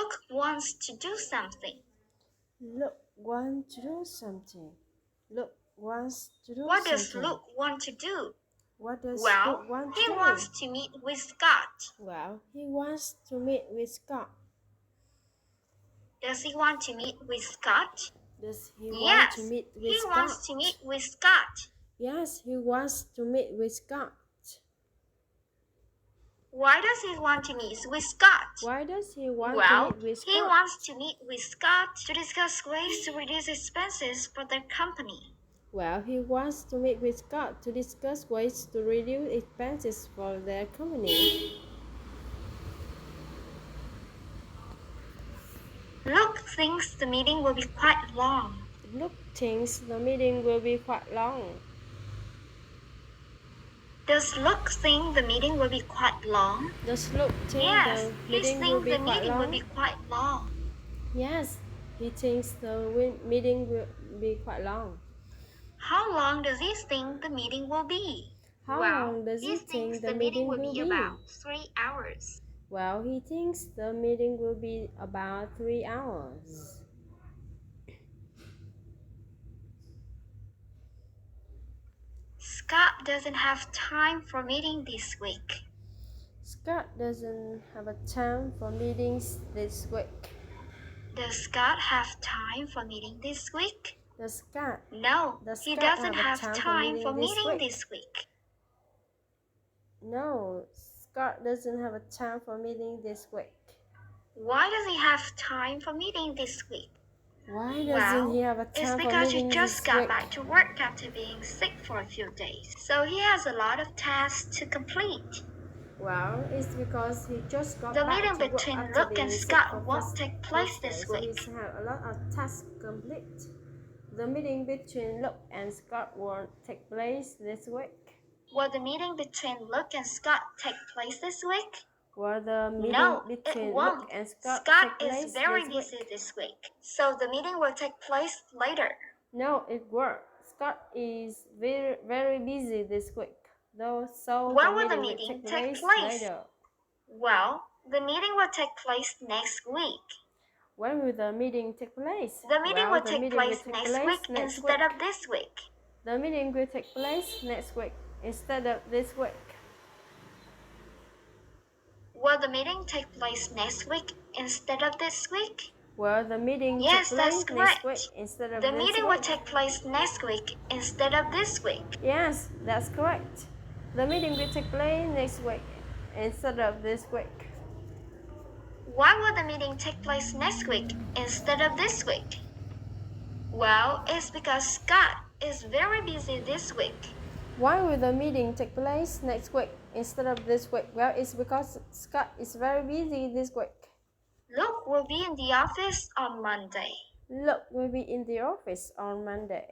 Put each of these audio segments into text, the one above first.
Luke wants to do something. Luke wants to do something. Luke wants to do What something. does Luke want to do? What does Well, Luke want to he do? wants to meet with Scott. Well, he wants to meet with Scott. Does he want to meet with Scott? Does he want Yes, to meet with he Scott? wants to meet with Scott. Yes, he wants to meet with Scott. Why does he want to meet with Scott? Why does he want Well, to meet with Scott? he wants to meet with Scott to discuss ways to reduce expenses for their company. Well, he wants to meet with Scott to discuss ways to reduce expenses for their company. Luke thinks the meeting will be quite long. Luke thinks the meeting will be quite long. Does Luke think the meeting will be quite long? Does Luke think Yes, the he meeting will thinks be the quite meeting will long? be quite long. Yes, he thinks the meeting will be quite long. How long does he think the meeting will be? How long does he think the meeting will be? About 3 hours. Well, he thinks the meeting will be about 3 hours. Scott doesn't have time for meeting this week. Scott doesn't have a time for meetings this week. Does Scott have time for meeting this week? Does Scott? No, Does he Scott doesn't have time for meeting this week. No, Scott doesn't have a time for meeting this week. Why does he have time for meeting this week? Why doesn't he have a time for meeting this week? It's because he just got back to work after being sick for a few days. So he has a lot of tasks to complete. Well, it's because he just got The back meeting to work between after Luke being and sick Scott for won't take place this so week. he's had a lot of tasks to complete. The meeting between Luke and Scott won't take place this week. Will the meeting between Luke and Scott take place this week? Will the meeting No, between it won't. Luke and Scott Scott take place is very this busy week? this week, so the meeting will take place later. No, it won't. Scott is very busy this week, though. So When the will the meeting meeting will take take place? place later. Well, the meeting will take place next week. When will the meeting take place? The meeting will the take meeting place will take next week next instead week. of this week. The meeting will take place next week instead of this week. Will the meeting take place next week instead of this week? Will the meeting Yes, take that's place next correct. week instead of The this meeting week? will take place next week instead of this week. Yes, that's correct. The meeting will take place next week instead of this week. Why will the meeting take place next week instead of this week? Well, it's because Scott is very busy this week. Why will the meeting take place next week instead of this week? Well, it's because Scott is very busy this week. Luke will be in the office on Monday. Luke will be in the office on Monday.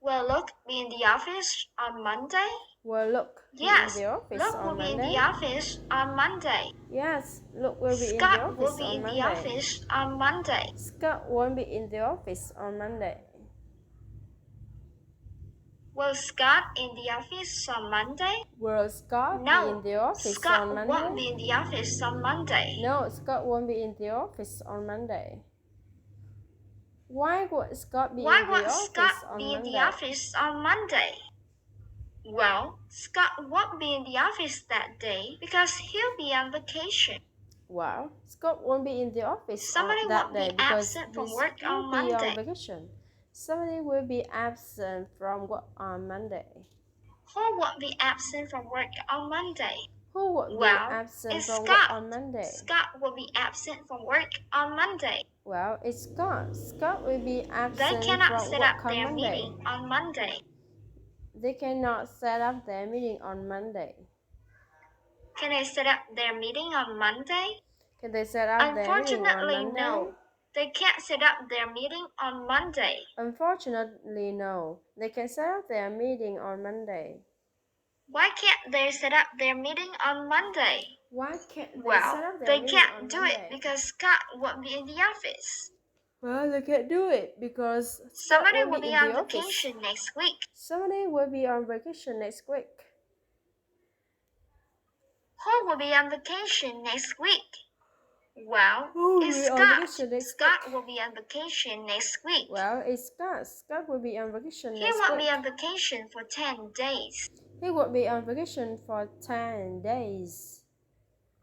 Will Luke be in the office on Monday? Will Luke Yes, be in the office Luke on will be in Monday? the office on Monday. Yes, Luke will be in the Scott will office be on in the Monday. office on Monday. Scott won't be in the office on Monday. Will Scott in the office on Monday? Will Scott be No, in the office Scott on Monday? won't be in the office on Monday. No, Scott won't be in the office on Monday. Why would Scott be in the office on Monday? Well, Scott won't be in the office that day because he'll be on vacation. Well, Scott won't be in the office Somebody that won't day be because absent from he'll work on be on Monday. vacation. Somebody will be absent from work on Monday. Who won't be absent from work on Monday? Who would be absent from work on Monday? Scott will be absent from work on Monday. Well, it's Scott. Scott will be absent They cannot from set work up on their Monday. meeting on Monday. They cannot set up their meeting on Monday. Can they set up their meeting on Monday? Can they set up their meeting on Unfortunately, Monday? no. They can't set up their meeting on Monday. Unfortunately, no. They can set up their meeting on Monday. Why can't they set up their meeting on Monday? Why can't they Well, set up their they meeting on can't do Monday? it because Scott won't be in the office. Well, they can't do it because Somebody Scott will won't be in on the office. vacation next week. Somebody will be on vacation next week. Who will be on vacation next week? Well, Who will it's be on Scott. vacation next Scott week? will be on vacation next week. Well, it's Scott. Scott will be on vacation He next won't week. be on vacation for 10 days. He will be on vacation for 10 days.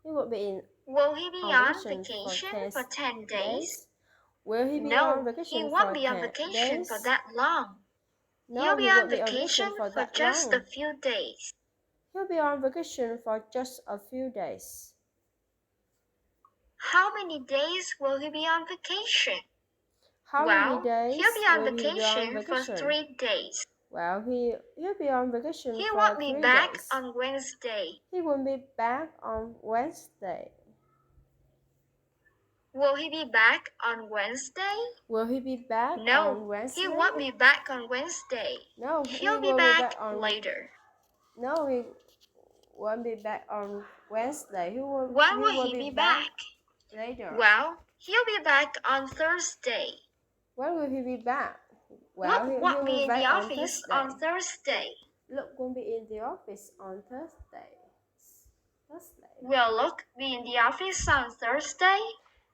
He will be in Will he be on on vacation vacation for 10 days? Will he be on No, vacation he for won't be on 10 vacation days? for that long. No, He'll be he on won't be on vacation vacation for for that just long. a few days. He'll be on vacation for just a few days. How many days will he be on vacation? How Well, many days he'll be on will he be on vacation for vacation? 3 days. Well, he'll be on vacation He for won't be 3 back days. on Wednesday. He won't be back on Wednesday. Will he be back on Wednesday? Will he be back on No, Wednesday? he won't be back on Wednesday. No, He'll he be will back on later. No, he won't be back on Wednesday. When will he be back? Later. Well, he'll be back on Thursday. When will he be back? Well, Luke won't he'll be in back the on office Thursday. on Thursday. Luke won't be in the office on Thursday. Will Luke be in the office on Thursday?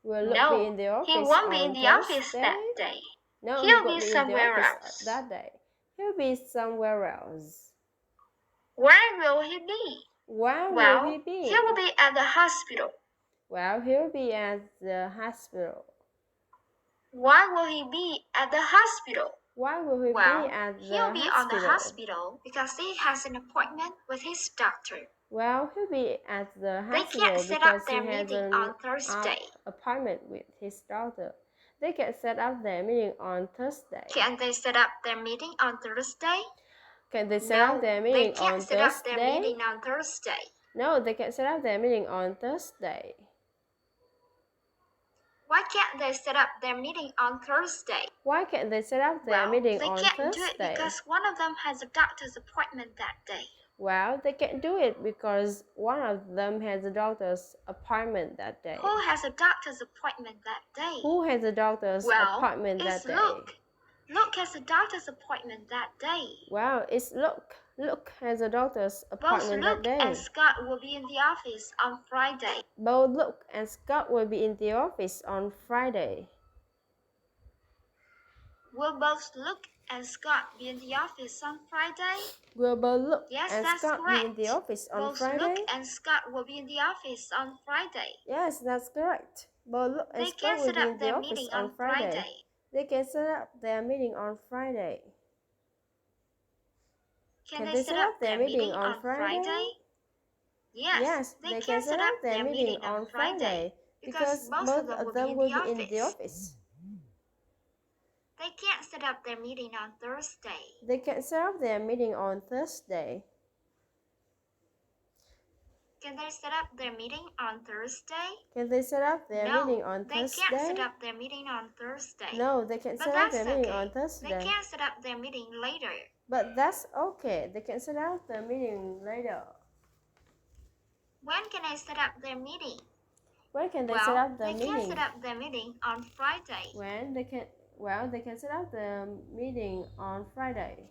Will Luke No, be in the office he won't on be in the Thursday? office that day. No, He'll he won't be be in the somewhere office else. that day. He'll be somewhere else. Where will he be? Where Well, will he be? he will be at the hospital. Well, he'll be at the hospital. Why will he be at the hospital? Why will he Well, be at the he'll be hospital? on the hospital because he has an appointment with his doctor. Well, he'll be at the They hospital can't set because up their he has meeting an on Thursday. appointment with his doctor. They can set up their meeting on Thursday. Can't they set up their meeting on Thursday? Can they set No, up their they meeting can't on set up their Thursday? meeting on Thursday. No, they can set up their meeting on Thursday. Why can't they set up their meeting on Thursday? Why can't they set up their meeting they on can't Thursday? do it because one of them has a doctor's appointment that day. Well, they can't do it because one of them has a doctor's appointment that day. Who has a doctor's appointment that day? Who has a doctor's appointment that it's day? Luke. Luke has a doctor's appointment that day. Well, it's Luke. Luke has a doctor's Both appointment that Luke day. and Scott will be in the office on Friday. Both Luke and Scott will be in the office on Friday. Will both Luke and Scott be in the office on Friday? Will both Luke Yes, and that's Scott correct. be in the office on Both Friday? Luke and Scott will be in the office on Friday. Yes, that's correct. Both Luke and They Scott can will set be in up the their office meeting on on Friday. Friday. They can set up their meeting on Friday. Can they set up their meeting on Friday? Yes, they can set up their meeting on Friday because both of them will be in the office. They can't set up their meeting on Thursday. They can set up their meeting on Thursday. Can they set up their meeting on Thursday? Can they set up their meeting on they Thursday? can't set up their meeting on Thursday. No, they can But set up that's their meeting okay. on Thursday. They can set up their meeting later. But that's okay. They can set up their meeting later. When can I set up their meeting? When can they set up their they meeting? can set up their meeting on Friday. When they can, well, they can set up the meeting on Friday.